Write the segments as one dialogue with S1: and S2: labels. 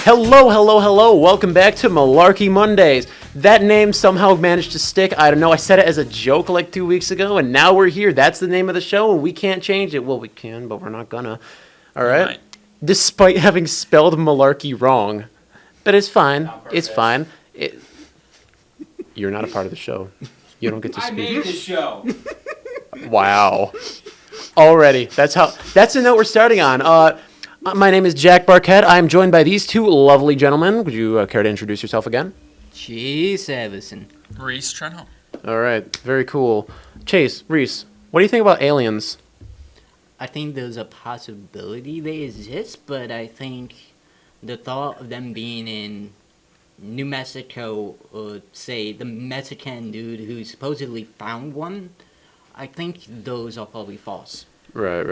S1: Hello, hello, hello. Welcome back to Malarkey Mondays. That name somehow managed to stick. I don't know. I said it as a joke like 2 weeks ago, and now we're here. That's the name of the show, and we can't change it. Well, we can, but we're not gonna. All right?
S2: Right.
S1: Despite having spelled Malarkey wrong. But it's fine. It's fine. You're not a part of the show. You don't get to
S2: I
S1: speak.
S2: made the show.
S1: Wow. Already. That's the note we're starting on. My name is Jack Barkett. I'm joined by these two lovely gentlemen. Would you care to introduce yourself again?
S3: Chase Everson.
S2: Rees Trenholm.
S1: All right. Very cool. Chase, Rees, what do you think about aliens?
S3: I think there's a possibility they exist, but I think the thought of them being in New Mexico, or say the Mexican dude who supposedly found one, I think those are probably false.
S1: Right.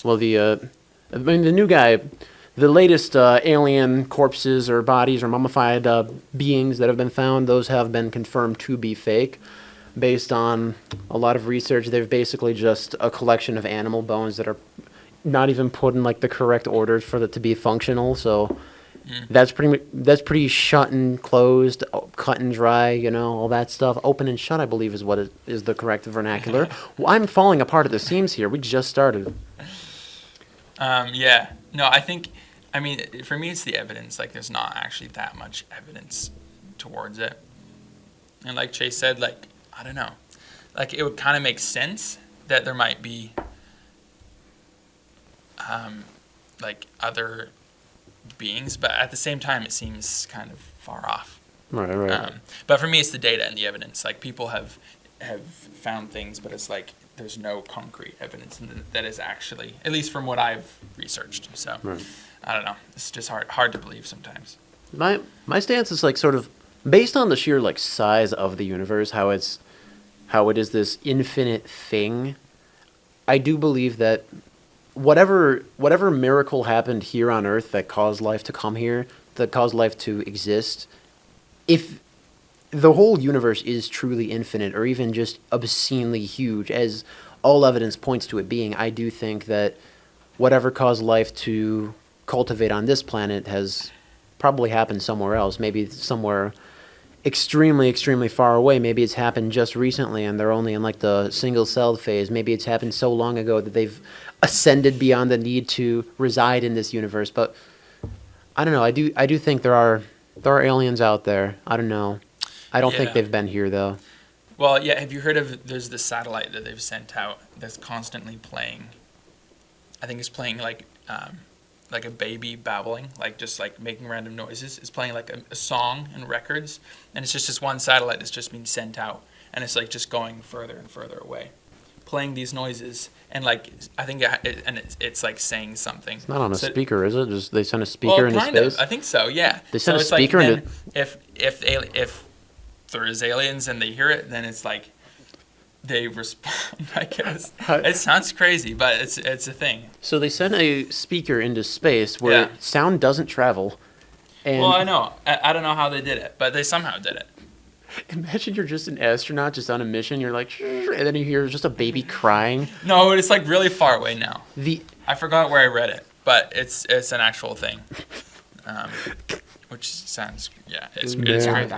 S1: Well, the new guy, the latest alien corpses or bodies or mummified beings that have been found, those have been confirmed to be fake. Based on a lot of research, they're basically just a collection of animal bones that are not even put in like the correct order for it to be functional. So that's pretty shut and closed, cut and dry, all that stuff. Open and shut, I believe, is what is the correct vernacular. Well, I'm falling apart at the seams here. We just started.
S2: Yeah. No, I mean, for me, it's the evidence. Like, there's not actually that much evidence towards it. And like Chase said, like, I don't know. Like, it would kind of make sense that there might be, like, other beings, but at the same time, it seems kind of far off.
S1: Right.
S2: But for me, it's the data and the evidence. Like, people have found things, but it's like there's no concrete evidence that is actually, at least from what I've researched. So
S1: Right.
S2: I don't know. It's just hard to believe sometimes.
S1: My stance is like sort of based on the sheer like size of the universe, how it is this infinite thing. I do believe that whatever miracle happened here on Earth that caused life to come here, that caused life to exist, if the whole universe is truly infinite or even just obscenely huge, as all evidence points to it being, I do think that whatever caused life to cultivate on this planet has probably happened somewhere else, maybe somewhere extremely, extremely far away. Maybe it's happened just recently and they're only in like the single-celled phase. Maybe it's happened so long ago that they've ascended beyond the need to reside in this universe. But I don't know. I do think there are aliens out there. I don't know. I don't think
S2: Yeah.
S1: they've been here though.
S2: Well, yeah. Have you heard of? There's this satellite that they've sent out that's constantly playing. I think it's playing like a baby babbling, like just like making random noises. It's playing like a song and records, and it's just this one satellite that's just being sent out, and it's like just going further and further away, playing these noises, and like I think it's like saying something.
S1: It's not on a speaker, is it? Just they send a speaker into
S2: kind
S1: space.
S2: of. I think so. Yeah.
S1: They send a
S2: it's
S1: speaker
S2: like,
S1: into.
S2: If there is aliens and they hear it, then it's like they respond. I guess it sounds crazy, but it's a thing.
S1: So they send a speaker into space where sound doesn't travel. And
S2: Well, I know. I don't know how they did it, but they somehow did it.
S1: imagine you're just an astronaut just on a mission. You're like, and then you hear just a baby crying.
S2: No, it's like really far away now.
S1: The
S2: I forgot where I read it, but it's an actual thing. Which sounds it's
S1: Yeah.
S2: great.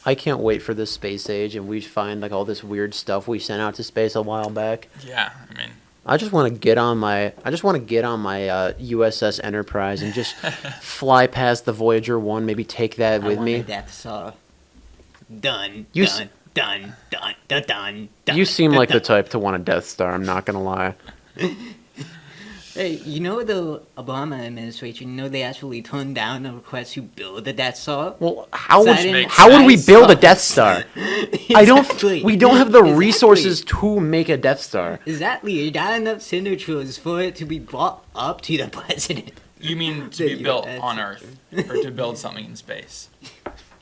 S1: I can't wait for this space age and we find like all this weird stuff we sent out to space a while back.
S2: Yeah, I mean,
S1: I just want to get on my USS Enterprise and just fly past the Voyager 1, maybe take that with me.
S3: Death Star. Done.
S1: You
S3: Done.
S1: You seem like the type to want a Death Star, I'm not going to lie.
S3: Hey, the Obama administration, they actually turned down a request to build the Death Star?
S1: Well,
S3: That
S1: would we
S3: makes
S1: build a
S3: sense.
S1: Death Star?
S3: Exactly.
S1: We don't have the
S3: Exactly.
S1: resources to make a Death Star.
S3: Exactly. You got enough signatures for it to be brought up to the president.
S2: you mean to be built on Earth or to build something in space?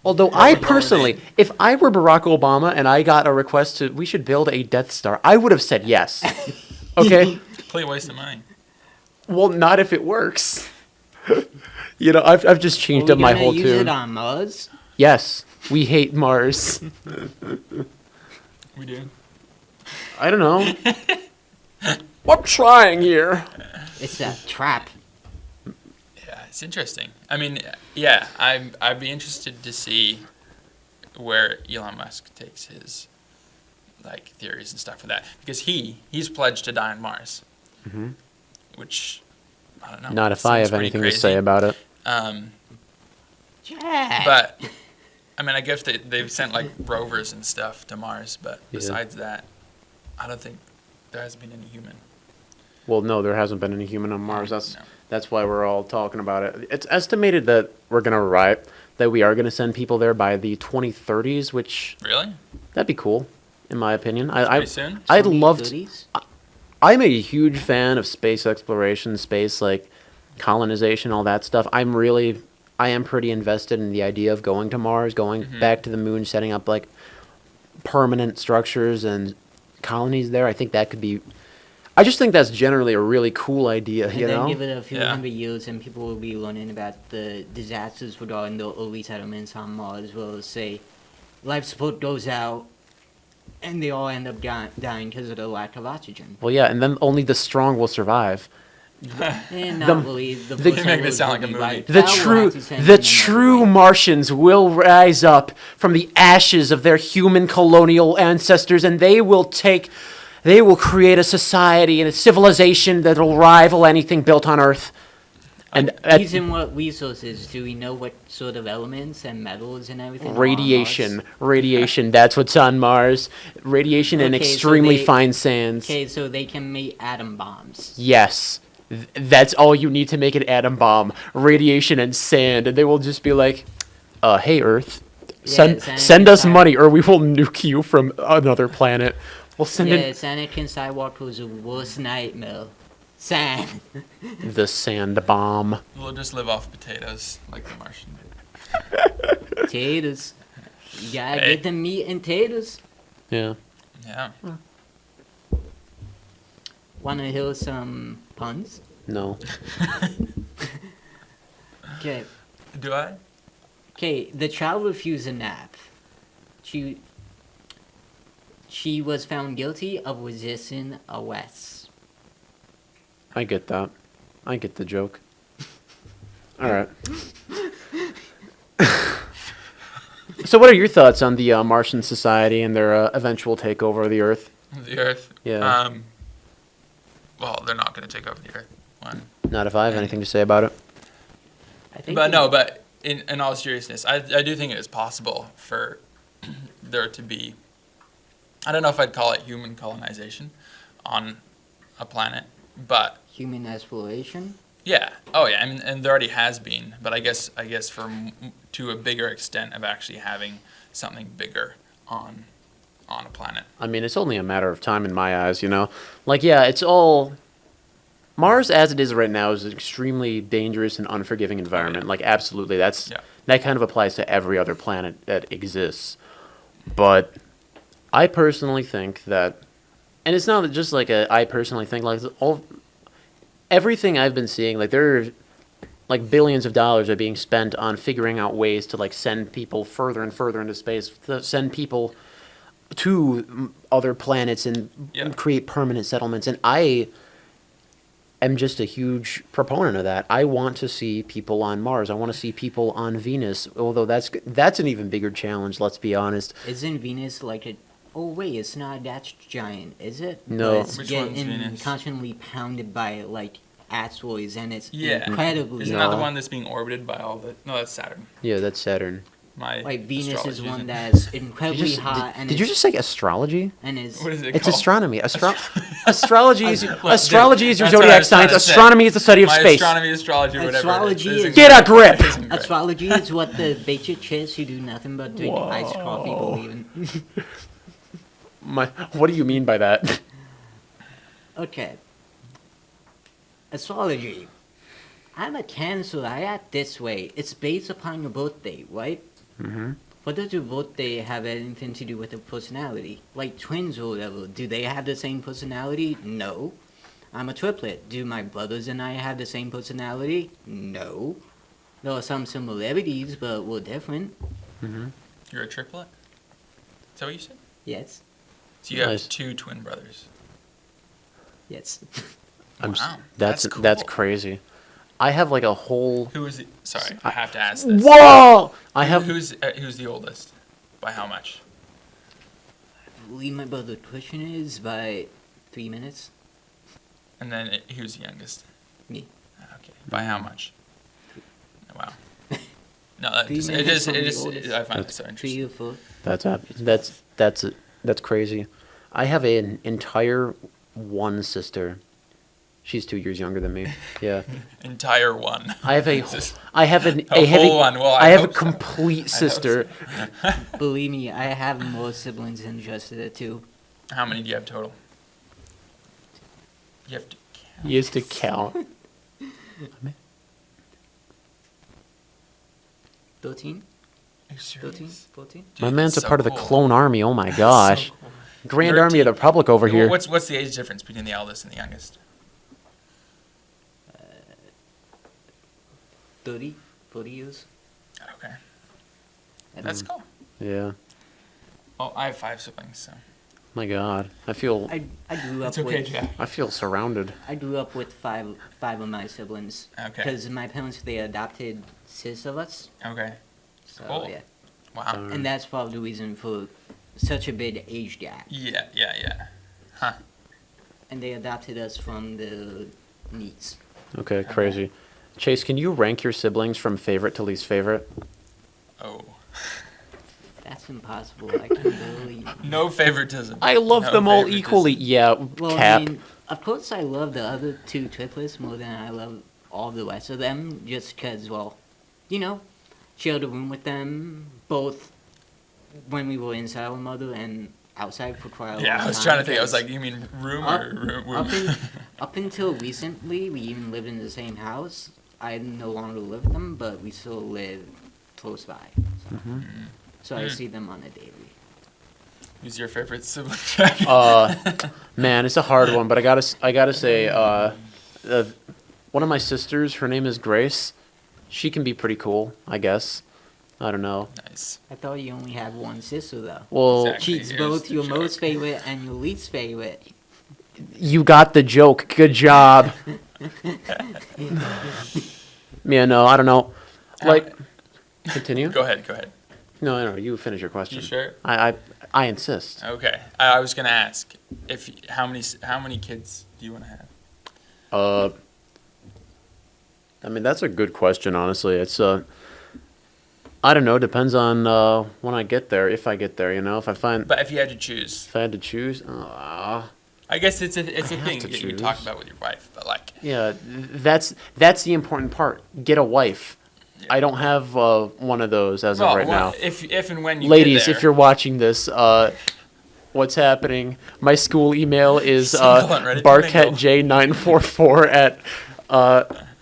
S1: Although I personally, if I were Barack Obama and I got a request we should build a Death Star, I would have said yes. Okay?
S2: Complete waste of money.
S1: Well, not if it works. I've just changed up my whole
S3: use
S1: tune.
S3: it on Mars?
S1: Yes, we hate Mars.
S2: We do.
S1: I don't know. I'm trying here.
S3: It's a trap.
S2: Yeah, It's interesting. I mean, yeah, I'd be interested to see where Elon Musk takes his like theories and stuff for that, because he's pledged to die on Mars, which I don't know.
S1: Not if I
S2: seems
S1: have
S2: pretty
S1: anything
S2: crazy.
S1: to say about it.
S3: Jack.
S2: But I mean, I guess they've sent like rovers and stuff to Mars, but
S1: Yeah.
S2: besides that, I don't think there hasn't been any human.
S1: Well, no, there hasn't been any human on Mars.
S2: No.
S1: That's why we're all talking about it. It's estimated that we are gonna send people there by the 2030s, which
S2: Really?
S1: that'd be cool, in my opinion.
S2: Pretty soon?
S1: I'd love to.
S3: 2030s?
S1: I'm a huge fan of space exploration, space like colonization, all that stuff. I am pretty invested in the idea of going to Mars, going back to the moon, setting up like permanent structures and colonies there. I think that could be. I just think that's generally a really cool idea,
S3: And
S1: you
S3: then
S1: know?
S3: give it a few
S2: Yeah.
S3: hundred years, and people will be learning about the disasters regarding the early settlements on Mars, as well as say, life support goes out, and they all end up dying because of the lack of oxygen.
S1: Well, yeah, and then only the strong will survive.
S3: And
S1: The-
S3: not really. The
S1: the-
S3: first
S2: You make
S3: settlers
S2: this sound
S3: will
S2: like a
S3: be
S2: movie.
S3: right.
S1: The
S3: That will
S1: true,
S3: have to send
S1: the
S3: them another
S1: true
S3: way.
S1: Martians will rise up from the ashes of their human colonial ancestors, and they will create a society and a civilization that will rival anything built on Earth. And
S3: Using what resources? Do we know what sort of elements and metals and everything? are on
S1: radiation,
S3: Mars?
S1: that's what's on Mars. Radiation and
S3: Okay, so
S1: extremely
S3: they-
S1: fine sands.
S3: Okay, so they can make atom bombs.
S1: Yes. That's all you need to make an atom bomb. Radiation and sand. And they will just be like, hey, Earth, send
S3: Anakin
S1: us
S3: Skywalker-
S1: money or we will nuke you from another planet. We'll send in
S3: Yes, Anakin Skywalker was the worst nightmare. Sand.
S1: the sand bomb.
S2: We'll just live off potatoes like the Martian did.
S3: Taters. You gotta
S2: Hey.
S3: get the meat and taters.
S1: Yeah.
S2: Yeah.
S3: Wanna hear some puns?
S1: No.
S3: Okay.
S2: Do I?
S3: Okay, the child refused a nap. She was found guilty of resisting arrest.
S1: I get that. I get the joke. All right. So what are your thoughts on the Martian society and their eventual takeover of the Earth?
S2: The Earth.
S1: Yeah.
S2: Well, they're not going to take over the Earth. One.
S1: Not if I have anything to say about it.
S3: I think
S2: But no, but in all seriousness, I do think it is possible for there to be, I don't know if I'd call it human colonization on a planet, but
S3: human exploration.
S2: yeah. Oh yeah, and there already has been, but I guess to a bigger extent of actually having something bigger on a planet.
S1: I mean, it's only a matter of time in my eyes, you know? Like, yeah, it's all... Mars, as it is right now, is an extremely dangerous and unforgiving environment. Like, absolutely, that kind of applies to every other planet that exists. But I personally think that... And it's not just like I personally think, like, everything I've been seeing, like, there are... Like, billions of dollars are being spent on figuring out ways to, like, send people further and further into space, to send people to other planets and create permanent settlements. And I am just a huge proponent of that. I want to see people on Mars. I want to see people on Venus, although that's an even bigger challenge, let's be honest.
S3: Isn't Venus like a... Oh, wait, it's not that giant, is it?
S1: No.
S3: But it's
S2: Which one's
S3: getting
S2: Venus?
S3: constantly pounded by, like, asteroids, and it's
S2: Yeah.
S3: incredibly...
S2: Isn't that the
S1: No.
S2: one that's being orbited by all the? No, that's Saturn.
S1: Yeah, that's Saturn.
S2: My
S3: Like, Venus is
S2: astrology
S3: one
S2: isn't-
S3: that's
S1: Did
S3: incredibly
S1: you, just,
S3: hot, and
S1: did you just say astrology?
S3: and is...
S2: What is it
S1: It's
S2: called?
S1: astronomy. Astrology is
S2: Look,
S1: astrology is your
S2: that's what I
S1: zodiac
S2: was trying
S1: signs.
S2: to say.
S1: Astronomy is the study of
S2: My
S1: space.
S2: astronomy, astrology, whatever.
S3: Astrology
S2: it is.
S3: is-
S1: Get a grip!
S2: Isn't great.
S3: Astrology is what the basic chicks who do nothing but drink iced coffee believe in.
S1: What do you mean by that?
S3: Okay. Astrology. I'm a Cancer. I act this way. It's based upon your birthday, right?
S1: Mm-hmm.
S3: What does your birthday have anything to do with your personality? Like twins or whatever. Do they have the same personality? No. I'm a triplet. Do my brothers and I have the same personality? No. There are some similarities, but we're different.
S1: Mm-hmm.
S2: You're a triplet? Is that what you said?
S3: Yes.
S2: So you have
S1: Nice.
S2: 2 twin brothers.
S3: Yes.
S1: Wow,
S2: Wow,
S1: that's
S2: cool.
S1: that's crazy. I have like a whole.
S2: Who is it? Sorry, I have to ask this.
S1: Whoa! I have.
S2: Who's the oldest? By how much?
S3: I believe my brother Christian is by 3 minutes.
S2: And then who's the youngest?
S3: Me.
S2: Okay. By how much? Wow. No, it
S3: 3
S2: is.
S3: minutes from
S2: It
S3: the
S2: is.
S3: oldest.
S2: I find it so
S3: 3
S2: interesting.
S3: or 4.
S1: That's crazy. I have an entire one sister. She's 2 years younger than me. Yeah.
S2: Entire one.
S1: I have a
S2: whole one. Well,
S1: I have a
S2: hope so.
S1: complete sister.
S3: Believe me, I have more siblings than just the 2.
S2: How many do you have total? You have to count.
S1: You used to count.
S3: 13?
S2: Are you
S3: 13?
S2: serious?
S3: 14?
S2: Dude,
S1: My man's
S2: that's
S1: a part of
S2: so
S1: the
S2: cool.
S1: clone army. Oh my
S2: That's
S1: gosh.
S2: so cool.
S1: Grand
S2: 13.
S1: Army of the Republic over
S2: Well,
S1: here.
S2: What's the age difference between the eldest and the youngest?
S3: 40 years.
S2: Okay.
S3: And
S2: That's cool.
S1: Yeah.
S2: Well, I have 5 siblings, so.
S1: My God. I feel
S3: I grew up
S2: It's okay,
S3: with
S2: Jack.
S1: I feel surrounded.
S3: I grew up with five of my siblings.
S2: Okay.
S3: Because my parents, they adopted 6 of us.
S2: Okay.
S3: So
S2: Cool.
S3: yeah,
S2: Wow.
S1: Darn.
S3: and that's probably the reason for such a big age gap.
S2: Yeah. Huh.
S3: And they adopted us from the needs.
S1: Okay, crazy. Chase, can you rank your siblings from favorite to least favorite?
S2: Oh.
S3: That's impossible. I can barely.
S2: No favoritism.
S1: I love
S2: No
S1: them all
S2: favoritism.
S1: equally. Yeah,
S3: Well,
S1: Cap.
S3: I mean, of course, I love the other 2 triplets more than I love all the rest of them, just because, well, shared a room with them both when we were inside our mother and outside for quite a long time.
S2: Yeah, I was trying to think. I was
S3: 'cause
S2: like, you mean room
S3: up,
S2: or room?
S3: up, in, up until recently, we even lived in the same house. I no longer live with them, but we still live close by. So, so I see them on a daily.
S2: Who's your favorite sibling?
S1: Man, it's a hard one, but I gotta say, one of my sisters, her name is Grace. She can be pretty cool, I guess. I don't know.
S2: Nice.
S3: I thought you only have one sister, though.
S1: Well,
S2: Exactly.
S3: She's
S2: Here's
S3: both
S2: the
S3: your
S2: joke.
S3: most favorite and your least favorite.
S1: you got the joke. Good job. Yeah, no, I don't know. Like, continue.
S2: Go ahead.
S1: No, you finish your question.
S2: You sure?
S1: I insist.
S2: Okay. I was gonna ask how many kids do you want to have?
S1: I mean, that's a good question, honestly. It's, I don't know, depends on, when I get there, if I get there, if
S2: But if you had to choose,
S1: if I had to choose,
S2: I guess it's a
S1: have
S2: thing
S1: to
S2: that you
S1: choose.
S2: talk about with your wife. But like,
S1: yeah, that's the important part. Get a wife. I don't have, one of those as of right now.
S2: if and when you
S1: Ladies,
S2: get there,
S1: if you're watching this, what's happening? My school email is,
S2: Single and ready to mingle.
S1: barkettj944 at,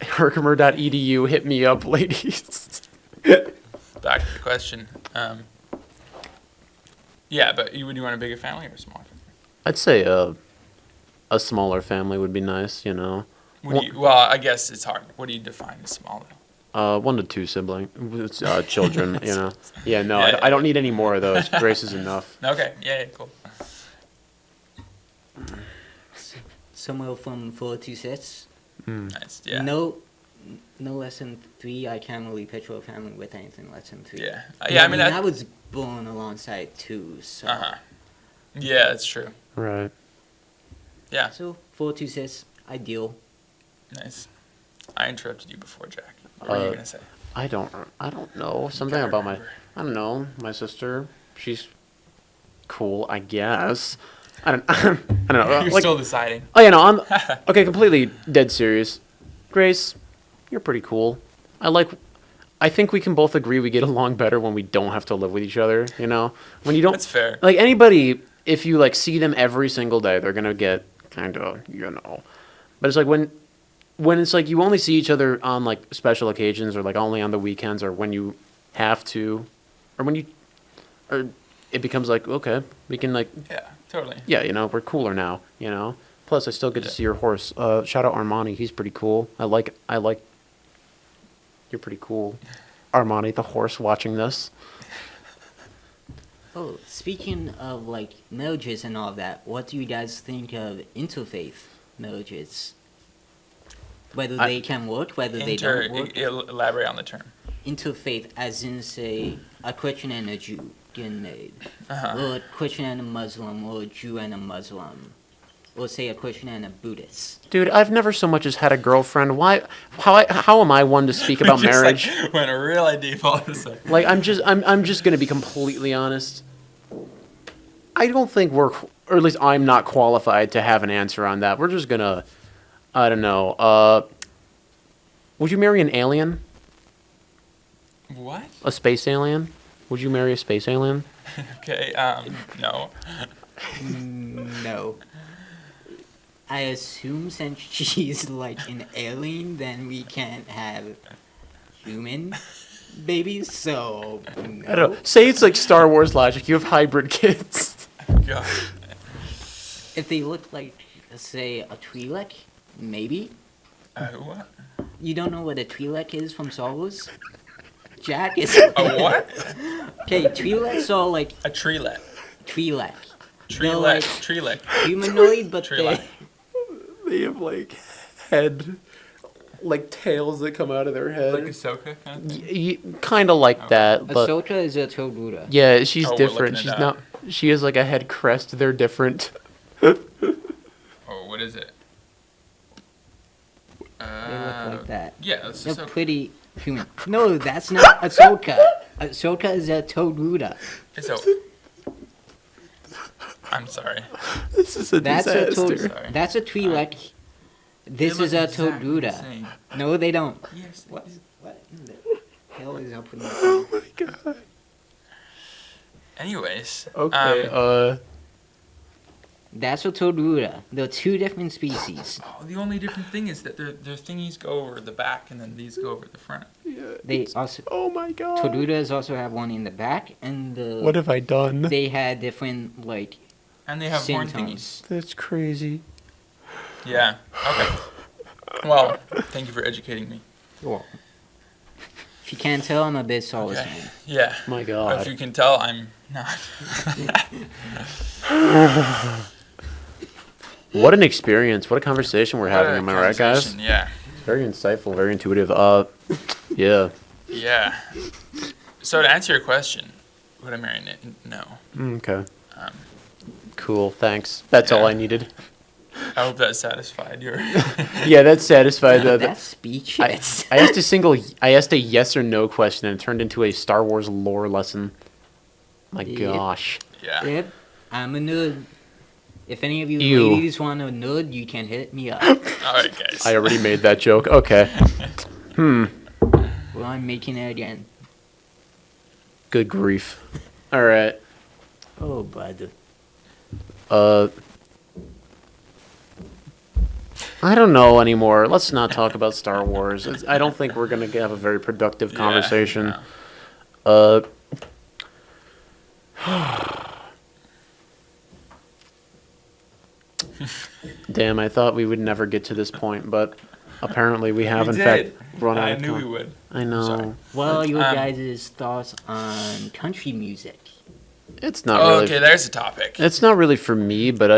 S1: herkimer.edu. Hit me up, ladies.
S2: back to the question. Yeah, but would you want a bigger family or a smaller family?
S1: I'd say a smaller family would be nice,
S2: Well, I guess it's hard. What do you define as small though?
S1: 1 to 2 sibling children, Yeah, no,
S2: Yeah,
S1: I don't need any more of those. Grace is enough.
S2: Okay. Yeah. Cool.
S3: Somewhere from 4 to 6.
S2: Nice. Yeah.
S3: No less than 3. I can't really picture a family with anything less than 3.
S2: Yeah. Yeah. I mean,
S3: I was born alongside 2, so.
S2: Yeah, that's true.
S1: Right.
S2: Yeah.
S3: So 4 to 6, ideal.
S2: Nice. I interrupted you before, Jack. What were you gonna say?
S1: I don't know. Something
S2: Gotta
S1: about
S2: remember.
S1: I don't know, my sister. She's cool, I guess. I don't know.
S2: You're
S1: Like,
S2: still deciding.
S1: oh, yeah, no, okay, completely dead serious. Grace, you're pretty cool. I think we can both agree we get along better when we don't have to live with each other, When you don't.
S2: That's fair.
S1: Like, anybody, if you, see them every single day, they're gonna get kind of, But it's like when it's like you only see each other on, special occasions or, only on the weekends or when you have to, or it becomes like, okay, we can,
S2: Yeah. Totally.
S1: yeah, we're cooler now, Plus, I still get to see your horse. Shout out Armani. He's pretty cool. I like. You're pretty cool, Armani, the horse. Watching this.
S3: Oh, speaking of marriages and all that, what do you guys think of interfaith marriages? whether they can work, whether they don't work.
S2: Elaborate on the term.
S3: Interfaith, as in, say, a Christian and a Jew getting married,
S2: Uh-huh.
S3: or a Christian and a Muslim, or a Jew and a Muslim, or say a Christian and a Buddhist.
S1: Dude, I've never so much as had a girlfriend. Why? How am I one to speak about
S2: Just,
S1: marriage?
S2: Like, went really deep all of a sudden.
S1: Like, I'm just gonna be completely honest. I don't think or at least I'm not qualified to have an answer on that. We're just gonna, I don't know. Would you marry an alien?
S2: What?
S1: A space alien? Would you marry a space alien?
S2: Okay. No.
S3: No. I assume since she's like an alien, then we can't have human babies, so no.
S1: I don't know. Say it's like Star Wars logic. You have hybrid kids.
S2: God.
S3: If they look like, say, a Twi'lek, maybe.
S2: What?
S3: You don't know what a Twi'lek is from Star Wars? Jack is.
S2: A what?
S3: Okay, Twi'leks are like
S2: A treelet.
S3: Twi'lek.
S2: Treelet. Treelet.
S3: Humanoid, but
S2: Twi'lek.
S1: They have like head, like tails that come out of their head.
S2: Like Ahsoka kind of?
S1: Kind of like that, but
S3: Ahsoka is a Toruda.
S1: yeah, she's
S2: Oh, we're
S1: different.
S2: looking
S1: She's
S2: it
S1: not.
S2: up.
S1: She has like a head crest. They're different.
S2: Oh, what is it?
S3: They look like that.
S2: Yeah, that's
S3: They're
S2: Ahsoka.
S3: pretty human. No, that's not Ahsoka. Ahsoka is a Toruda.
S2: So, I'm sorry.
S1: This is a
S3: That's a
S1: disaster.
S2: Sorry.
S3: That's a Twi'lek. This
S2: They
S3: is
S2: look
S3: a
S2: exactly the
S3: Toruda.
S2: same.
S3: No, they don't.
S2: Yes. they
S3: What?
S2: do.
S3: What in the hell is up with
S1: Oh
S3: my
S1: my god.
S2: Anyways.
S1: Okay.
S3: That's a Toruda. They're two different species.
S2: The only different thing is that their thingies go over the back and then these go over the front.
S1: Yeah,
S3: They also
S1: oh my god.
S3: Torudas also have one in the back, and
S1: What have I done?
S3: they had different like
S2: And they have horn
S3: symptoms.
S2: thingies.
S1: That's crazy.
S2: Yeah. Okay. Well, thank you for educating me.
S3: Well, if you can't tell, I'm a bit Solace
S2: Okay.
S3: man.
S2: Yeah.
S1: My
S2: But
S1: god.
S2: if you can tell, I'm not.
S1: What an experience. What a conversation we're having. Am I right, guys?
S2: Conversation, Yeah.
S1: Very insightful, very intuitive. Yeah.
S2: Yeah. So to answer your question, would I marry Nick? No.
S1: Okay.
S2: Um,
S1: Cool. Thanks. That's all
S2: yeah.
S1: I needed.
S2: I hope that satisfied your.
S1: Yeah, that satisfied the.
S3: That's speechless.
S1: I asked a yes or no question and it turned into a Star Wars lore lesson. My
S3: Yep.
S1: gosh.
S2: Yeah.
S3: Yep, I'm a nerd. If any of you
S1: Ew.
S3: ladies want a nerd, you can hit me up.
S2: All right, guys.
S1: I already made that joke. Okay.
S3: Well, I'm making it again.
S1: Good grief. All right.
S3: Oh, bud.
S1: I don't know anymore. Let's not talk about Star Wars. I don't think we're gonna have a very productive
S2: Yeah,
S1: conversation.
S2: no.
S1: Damn, I thought we would never get to this point, but apparently we have
S2: We
S1: in
S2: did.
S1: fact run out
S2: I
S1: of
S2: knew we
S1: time.
S2: would.
S1: I know.
S2: Sorry.
S3: Well, your
S2: Um,
S3: guys' thoughts on country music?
S1: It's not
S2: Oh,
S1: really.
S2: okay, there's a topic.
S1: It's not really for me, but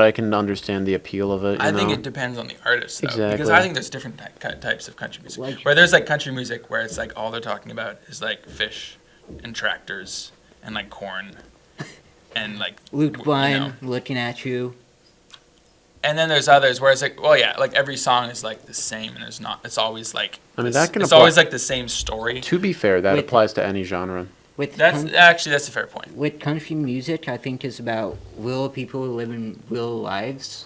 S1: I can understand the appeal of it.
S2: I think
S1: know?
S2: it depends on the artist, though, because
S1: Exactly.
S2: I think there's different types of country music.
S3: Like-
S2: where there's like country music where it's like all they're talking about is like fish and tractors and like corn and like
S3: Luke
S2: you
S3: Bryan,
S2: know.
S3: looking at you.
S2: And then there's others where it's like, well, yeah, like every song is like the same, and there's not. It's always like.
S1: I mean,
S2: this-
S1: that can
S2: It's
S1: apply-
S2: always like the same story.
S1: To be fair, that
S3: With-
S1: applies to any genre.
S3: With
S2: That's that's a fair point.
S3: with country music, I think is about real people living real lives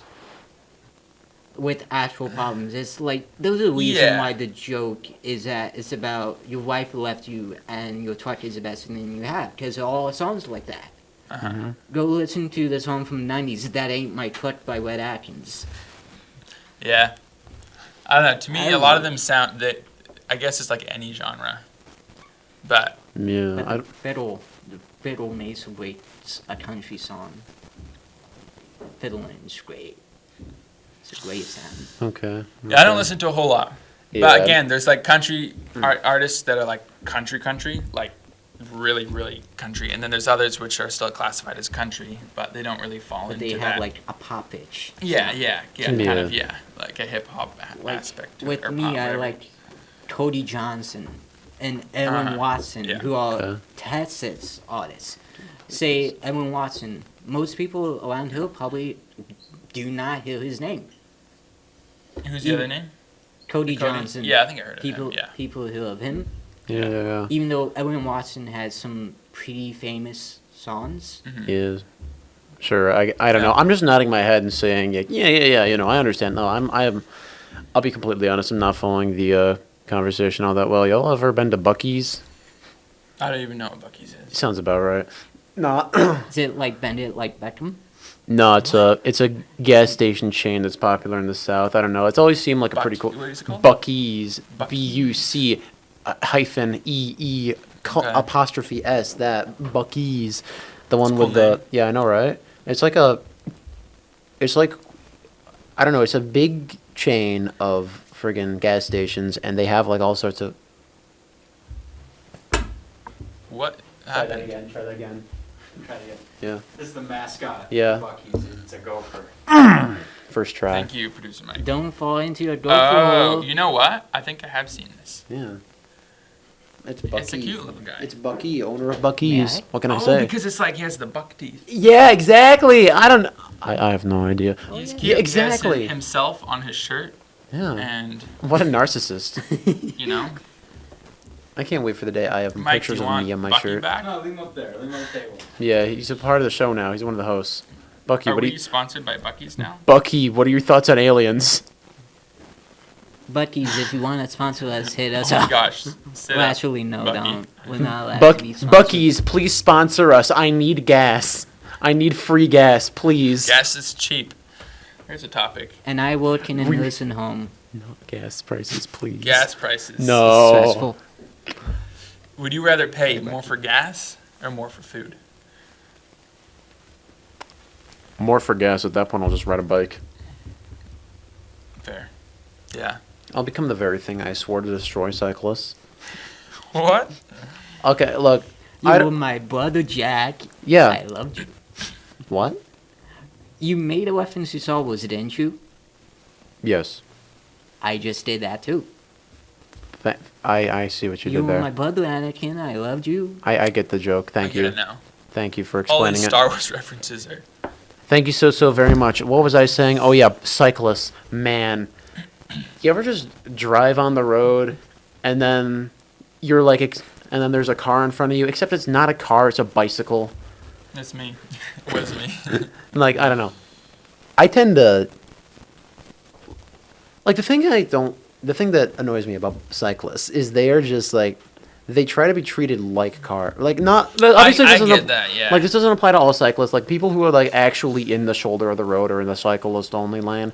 S3: with actual problems. It's like there's a reason
S2: Yeah.
S3: why the joke is that it's about your wife left you and your truck is the best thing you have because all songs like that.
S2: Uh-huh.
S3: Go listen to the song from the 90s, That Ain't My Truck by Red Atkins.
S2: Yeah. I don't know. To me,
S3: I
S2: a lot of
S3: would.
S2: them sound that. I guess it's like any genre, but
S1: Yeah.
S3: But the fiddle makes a country song. Fiddling's great. It's a great sound.
S1: Okay.
S2: yeah, I don't listen to a whole lot.
S1: Yeah.
S2: But again, there's like country artists that are like country, like really, really country, and then there's others which are still classified as country, but they don't really fall
S3: But
S2: into
S3: they
S2: that.
S3: have like a popish.
S2: yeah,
S1: Can be
S2: kind
S1: a-
S2: of, like a hip hop
S3: Like
S2: aspect to it,
S3: with
S2: or
S3: me,
S2: pop,
S3: I
S2: whatever.
S3: like Cody Johnson and Ellen
S2: Uh-huh.
S3: Watson,
S2: Yeah.
S3: who are
S1: Okay.
S3: Texas artists. Say Ellen Watson. Most people around here probably do not hear his name.
S2: Who's the other name?
S3: Cody
S2: Cody?
S3: Johnson.
S2: Yeah, I think I heard of
S3: People,
S2: him. Yeah.
S3: people hear of him.
S1: Yeah.
S3: Even though Ellen Watson has some pretty famous songs.
S2: Mhm.
S1: He is. Sure. I don't
S2: Yeah.
S1: know. I'm just nodding my head and saying, yeah. You know, I understand. No, I'll be completely honest. I'm not following the conversation all that well. Y'all ever been to Buc-ee's?
S2: I don't even know what Buc-ee's is.
S1: Sounds about right. No,
S3: Is it like Bend It Like Beckham?
S1: no, it's a gas station chain that's popular in the South. I don't know. It's always seemed like a pretty cool.
S2: What is it called?
S1: Buc-ee's,
S2: Buc-ee.
S1: Buc hyphen E
S2: Okay.
S1: apostrophe S. That Buc-ee's, the one
S2: It's a
S1: with
S2: cool
S1: the
S2: name.
S1: I know, right? It's like I don't know. It's a big chain of friggin' gas stations, and they have like all sorts of.
S2: What happened?
S1: again. Try that again.
S4: Try to get-
S1: Yeah.
S4: This is the mascot.
S1: Yeah.
S4: Of Buc-ee's. It's a gopher.
S1: First try.
S2: Thank you, producer Mike.
S3: Don't fall into a gopher
S2: Oh,
S3: hole.
S2: you know what? I think I have seen this.
S1: Yeah. It's
S2: It's a
S1: Buc-ee.
S2: cute little guy.
S1: It's Buc-ee, owner of Buc-ee's.
S3: Yeah.
S1: What can I
S2: Oh,
S1: say?
S2: because it's like he has the buck teeth.
S1: Yeah, exactly. I don't. I have no idea.
S2: He's
S3: yeah.
S2: cute.
S1: Yeah,
S2: He has
S1: exactly.
S2: himself on his shirt,
S1: Yeah.
S2: and
S1: What a narcissist.
S2: you know,
S1: I can't wait for the day I have
S2: Mike, do
S1: pictures
S2: you
S1: of
S2: want
S1: me on my
S2: Buc-ee
S1: shirt.
S2: back?
S4: No, leave him up there. Leave him on the table.
S1: Yeah, he's a part of the show now. He's one of the hosts. Buc-ee,
S2: Are
S1: what do
S2: we
S1: you?
S2: sponsored by Buc-ee's now?
S1: Buc-ee, what are your thoughts on aliens?
S3: Buc-ee's, if you want to sponsor us, hit us
S2: Oh my
S3: up.
S2: gosh. Sit
S3: Well,
S2: up.
S3: actually, no,
S2: Buc-ee.
S3: don't. We're not allowed to be sponsored.
S1: Buc-ee's, please sponsor us. I need gas. I need free gas, please.
S2: Gas is cheap. Here's a topic.
S3: And I work in a
S1: We-
S3: nursing home.
S1: No gas prices, please.
S2: Gas prices.
S1: No.
S3: Stressful.
S2: Would you rather pay more for gas or more for food?
S1: More for gas. At that point, I'll just ride a bike.
S2: Fair. Yeah.
S1: I'll become the very thing I swore to destroy, cyclists.
S2: What?
S1: Okay, look.
S3: You
S1: I
S3: were
S1: don't-
S3: my brother, Jack.
S1: Yeah.
S3: I loved you.
S1: What?
S3: You made a reference to Star Wars, didn't you?
S1: Yes.
S3: I just did that too.
S1: I see what you
S3: You
S1: did
S3: were
S1: there.
S3: my brother, Anakin. I loved you.
S1: I get the joke. Thank
S2: I get
S1: you.
S2: it now.
S1: Thank you for
S2: All
S1: explaining
S2: these
S1: it.
S2: Star Wars references are.
S1: Thank you so very much. What was I saying? Oh yeah, cyclists. Man, you ever just drive on the road, and then you're like, and then there's a car in front of you. Except it's not a car; it's a bicycle.
S2: That's me. It was me.
S1: Like I don't know. I tend to like the thing that annoys me about cyclists is they are just like they try to be treated like car, like not obviously
S2: I
S1: this doesn't
S2: get that, yeah.
S1: like this doesn't apply to all cyclists. Like people who are like actually in the shoulder of the road or in the cyclist only lane,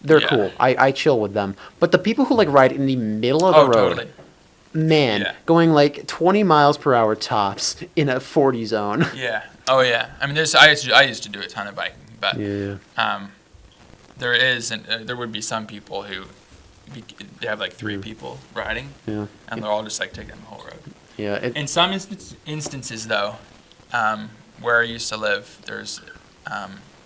S1: they're
S2: Yeah.
S1: cool. I chill with them. But the people who like ride in the middle of
S2: Oh,
S1: the road,
S2: totally.
S1: man,
S2: Yeah.
S1: going like 20 miles per hour tops in a 40 zone.
S2: Yeah. Oh yeah. I mean, I used to do a ton of biking, but
S1: Yeah.
S2: there is and there would be some people who they have like three people riding,
S1: Yeah.
S2: and they're all just like taking the whole road.
S1: Yeah.
S2: In some instances, though, where I used to live, there's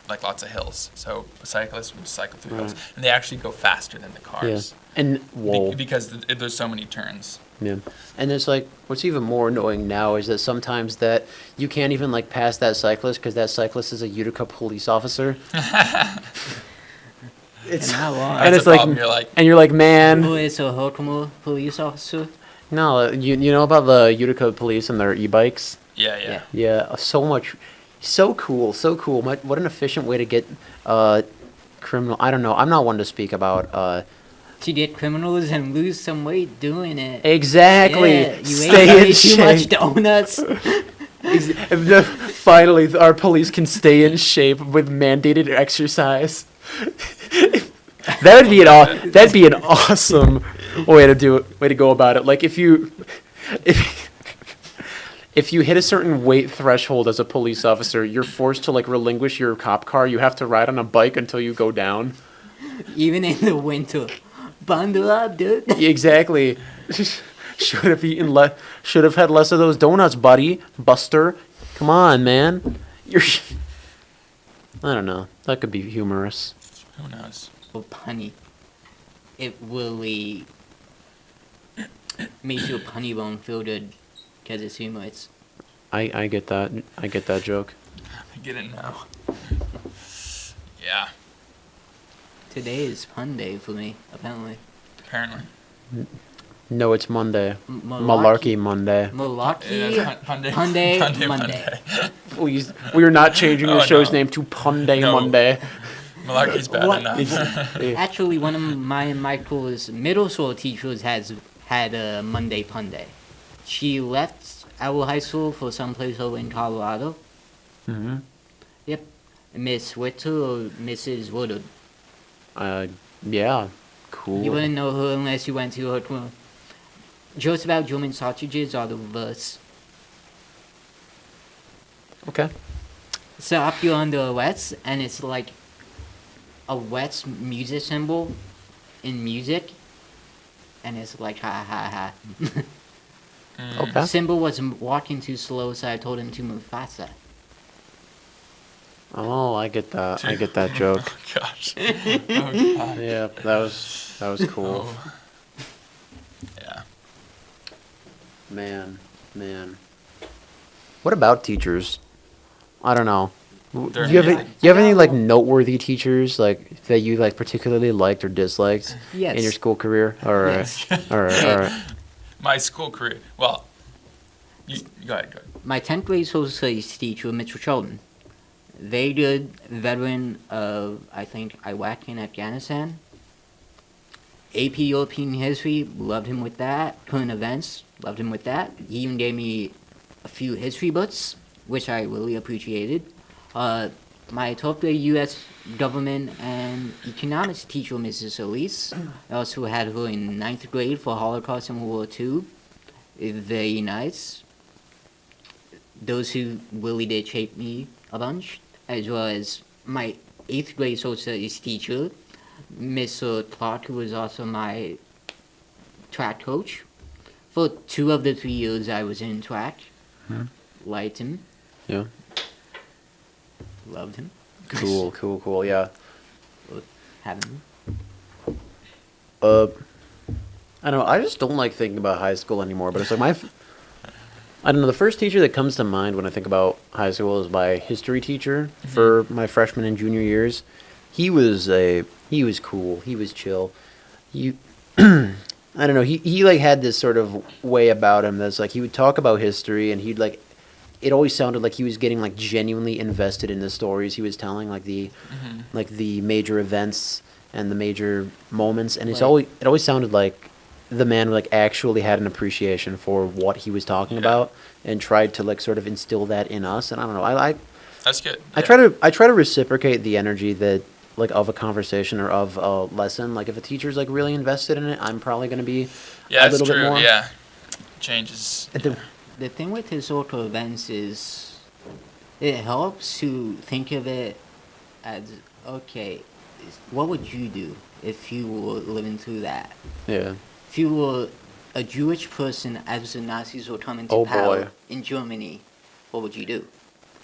S2: like lots of hills, so cyclists would cycle through hills, and they actually go faster than the
S1: Yeah.
S2: cars
S1: And whoa.
S2: because there's so many turns.
S1: Yeah. And it's like what's even more annoying now is that sometimes that you can't even like pass that cyclist because that cyclist is a Utica police officer.
S3: And how long?
S1: And
S2: That's
S1: it's
S2: a
S1: like
S2: problem.
S1: you're like, man,
S3: Who is a Herkimer police officer?
S1: no, you know about the Utica police and their e-bikes?
S2: Yeah.
S3: Yeah.
S1: Yeah, so cool. What an efficient way to get criminal. I don't know. I'm not one to speak about
S3: To get criminals and lose some weight doing it.
S1: exactly.
S3: Yeah, you
S1: Stay
S3: ate
S1: in
S3: way too much
S1: shape.
S3: donuts.
S1: Finally, our police can stay in shape with mandated exercise. That'd be an awesome way to go about it. Like if you hit a certain weight threshold as a police officer, you're forced to like relinquish your cop car. You have to ride on a bike until you go down.
S3: Even in the winter. Bundle up, dude.
S1: Exactly. Should have eaten less. Should have had less of those donuts, buddy. Buster, come on, man. You're. I don't know. That could be humorous.
S2: Who knows?
S3: Or punny. It really makes your punny bone feel good because it's humorous.
S1: I get that. I get that joke.
S2: I get it now. Yeah,
S3: Today is pun day for me, apparently.
S2: apparently.
S1: No, it's Monday.
S3: Malarkey.
S1: Malarkey Monday.
S3: Malarkey.
S2: Yeah, Pun Day.
S3: Pun Day,
S2: Pun Day
S3: Monday.
S1: We are not changing the
S2: Oh,
S1: show's
S2: no.
S1: name to Pun Day
S2: No.
S1: Monday.
S2: Malarkey's bad
S3: What?
S2: enough.
S3: Actually, one of Michael's middle school teachers had a Monday pun day. She left our high school for someplace over in Colorado.
S1: Mm-hmm.
S3: Yep. Miss Witter or Mrs. Woodard.
S1: Yeah. Cool.
S3: You wouldn't know her unless you went to her school. Jokes about German sausages are the reverse.
S1: Okay.
S3: So up you're under a Wets, and it's like a Wets music symbol in music, and it's like ha ha ha.
S1: Okay.
S3: Symbol was walking too slow, so I told him to move faster.
S1: Oh, I get that. I get that joke.
S2: Oh gosh. Oh god.
S1: Yeah, that was cool.
S2: Oh. Yeah.
S1: Man. What about teachers? I don't know.
S2: They're
S1: Do you have
S2: amazing.
S1: you have any like noteworthy teachers like that you like particularly liked or disliked
S3: Yes.
S1: in your school career? Or
S3: Yes.
S1: or
S2: My school career. Well, you go ahead.
S3: My 10th grade social studies teacher, Mr. Sheldon. Very good veteran of, I think, Iraq and Afghanistan. AP European History, loved him with that. Current events, loved him with that. He even gave me a few history books, which I really appreciated. My 12th grade U.S. government and economics teacher, Mrs. Elise. I also had her in 9th grade for Holocaust and World War II. Very nice. Those who really did shape me a bunch, as well as my 8th grade social studies teacher, Mr. Clark, who was also my track coach. For 2 of the 3 years I was in track. Liked him,
S1: yeah.
S3: loved him,
S1: Cool. Yeah.
S3: having him.
S1: I don't know. I just don't like thinking about high school anymore. But it's like I don't know. The first teacher that comes to mind when I think about high school is my history teacher for my freshman and junior years. He was cool. He was chill. I don't know. He like had this sort of way about him that's like he would talk about history and he'd like. It always sounded like he was getting like genuinely invested in the stories he was telling, like the major events and the major moments, and
S3: Right.
S1: it always sounded like the man like actually had an appreciation for what he was talking about and tried to like sort of instill that in us. And I don't know, I
S2: That's good.
S1: I try to reciprocate the energy that like of a conversation or of a lesson. Like if a teacher's like really invested in it, I'm probably going to be
S2: Yeah,
S1: a
S2: it's
S1: little bit
S2: true.
S1: more.
S2: Yeah. Changes.
S1: At the-
S3: The thing with historical events is it helps to think of it as, okay, what would you do if you were living through that?
S1: yeah.
S3: If you were a Jewish person as the Nazis were coming to
S1: Oh,
S3: power
S1: boy.
S3: in Germany, what would you do?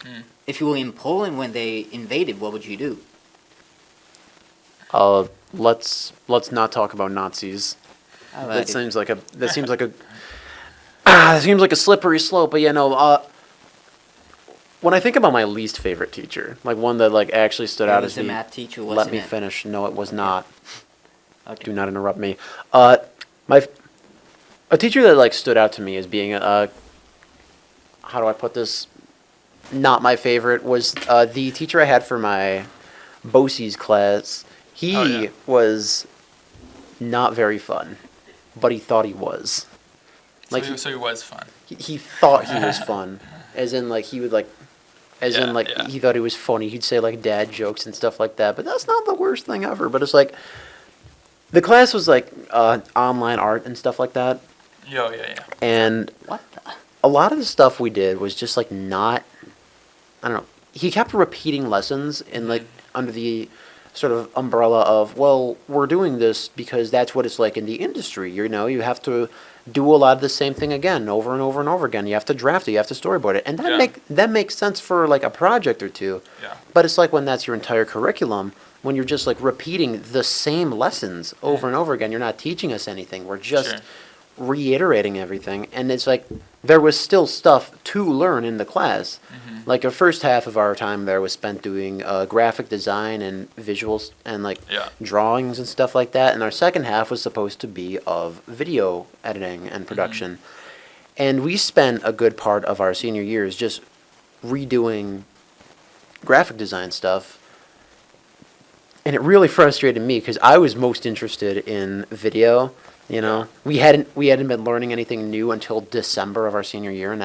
S2: Mm.
S3: If you were in Poland when they invaded, what would you do?
S1: Let's not talk about Nazis.
S3: Alright.
S1: That seems like it seems like a slippery slope. But when I think about my least favorite teacher, like one that like actually stood
S3: It
S1: out
S3: was
S1: as
S3: the
S1: me.
S3: math teacher,
S1: Let
S3: wasn't
S1: me
S3: it?
S1: finish. No, it was not.
S3: Okay.
S1: Do not interrupt me. A teacher that like stood out to me as being how do I put this? Not my favorite was the teacher I had for my BOCES class. He
S2: Oh, yeah.
S1: was not very fun, but he thought he was. Like
S2: So it was fun.
S1: he thought he was fun, as in like he would like,
S2: Yeah.
S1: he thought he was funny. He'd say like dad jokes and stuff like that. But that's not the worst thing ever. But it's like the class was like online art and stuff like that,
S2: Yeah.
S1: and
S3: What the?
S1: a lot of the stuff we did was just like not. I don't know. He kept repeating lessons in like under the sort of umbrella of, well, we're doing this because that's what it's like in the industry. You know, you have to do a lot of the same thing again, over and over and over again. You have to draft it, you have to storyboard it, and that makes sense for like a project or two.
S2: Yeah.
S1: But it's like when that's your entire curriculum, when you're just like repeating the same lessons over and over again, you're not teaching us anything. We're just
S2: Sure.
S1: reiterating everything, and it's like there was still stuff to learn in the class. Like the first half of our time there was spent doing graphic design and visuals and like drawings and stuff like that, and our second half was supposed to be of video editing and production. And we spent a good part of our senior years just redoing graphic design stuff. And it really frustrated me because I was most interested in video. You know, we hadn't been learning anything new until December of our senior year, and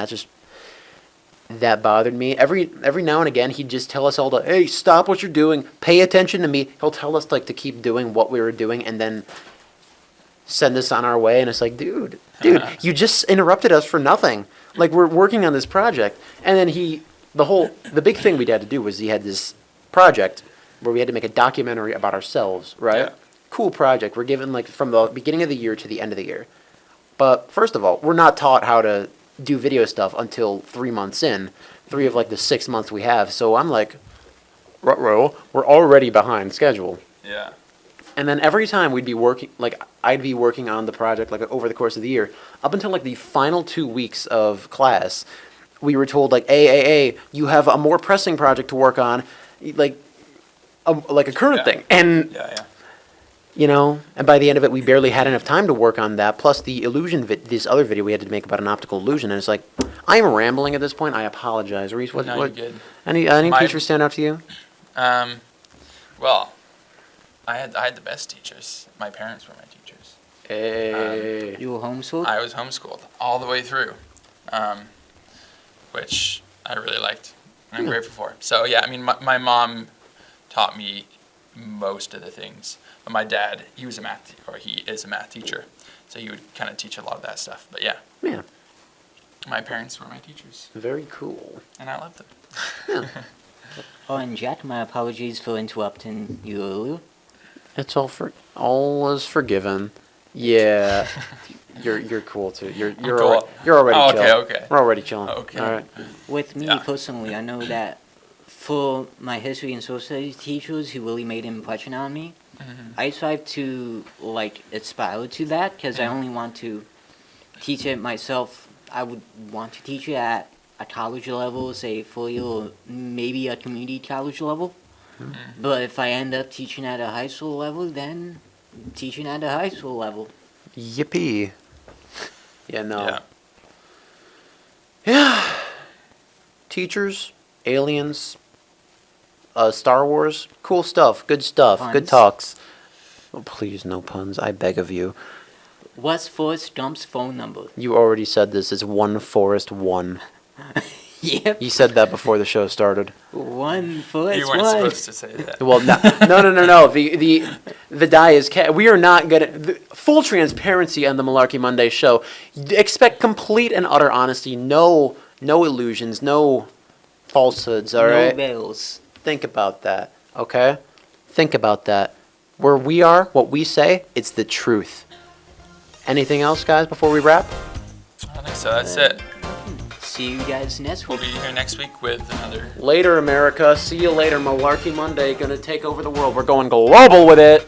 S1: that bothered me. Every now and again, he'd just tell us all to, hey, stop what you're doing, pay attention to me. He'll tell us like to keep doing what we were doing, and then send us on our way. And it's like, dude, you just interrupted us for nothing. Like we're working on this project, and then the big thing we had to do was he had this project where we had to make a documentary about ourselves, right?
S2: Yeah.
S1: Cool project. We're given like from the beginning of the year to the end of the year. But first of all, we're not taught how to do video stuff until 3 months in, 3 of like the 6 months we have. So I'm like, ruh-roh, we're already behind schedule.
S2: Yeah.
S1: And then every time we'd be working, like I'd be working on the project like over the course of the year, up until like the final 2 weeks of class, we were told like, hey, you have a more pressing project to work on, like a current thing. And you know, and by the end of it, we barely had enough time to work on that. Plus the illusion, this other video we had to make about an optical illusion, and it's like, I'm rambling at this point. I apologize, Reese. What?
S2: No, you're good.
S1: Any teachers stand out to you?
S2: Well, I had the best teachers. My parents were my teachers.
S1: Hey.
S3: You were homeschooled?
S2: I was homeschooled all the way through, which I really liked and I'm grateful for. So yeah, I mean, my mom taught me most of the things. But my dad, he is a math teacher, so he would kind of teach a lot of that stuff. But yeah, my parents were my teachers.
S1: Very cool.
S2: And I loved them.
S1: Yeah.
S3: Oh, and Jack, my apologies for interrupting you earlier.
S1: It's all is forgiven. Yeah. You're cool too. You're
S2: cool.
S1: You're already
S2: Oh,
S1: chill.
S2: okay.
S1: We're already chilling.
S2: Okay.
S1: All right.
S3: With me personally, I know that for my history and social studies teachers who really made an impression on me, I strive to like aspire to that because I only want to teach it myself. I would want to teach it at a college level, say 4-year or maybe a community college level. But if I end up teaching at a high school level, then teaching at a high school level.
S1: Yippee. Yeah, no.
S2: Yeah.
S1: Yeah. Teachers, aliens, Star Wars, cool stuff, good stuff, good
S3: Puns.
S1: talks. Oh, please, no puns, I beg of you.
S3: What's Forrest Gump's phone number?
S1: You already said this, it's 1
S3: Yep.
S1: You said that before the show started.
S3: 1 Forrest
S2: You weren't
S3: 1.
S2: supposed to say that.
S1: Well, no. The die is we are not gonna full transparency on the Malarkey Monday show. Expect complete and utter honesty. No illusions. No falsehoods. All right.
S3: No veils.
S1: Think about that. Okay. Think about that. Where we are, what we say, it's the truth. Anything else, guys? Before we wrap.
S2: I think so. That's it.
S3: See you guys next
S2: We'll
S3: week.
S2: be here next week with another.
S1: Later, America. See you later. Malarkey Monday gonna take over the world. We're going global with it.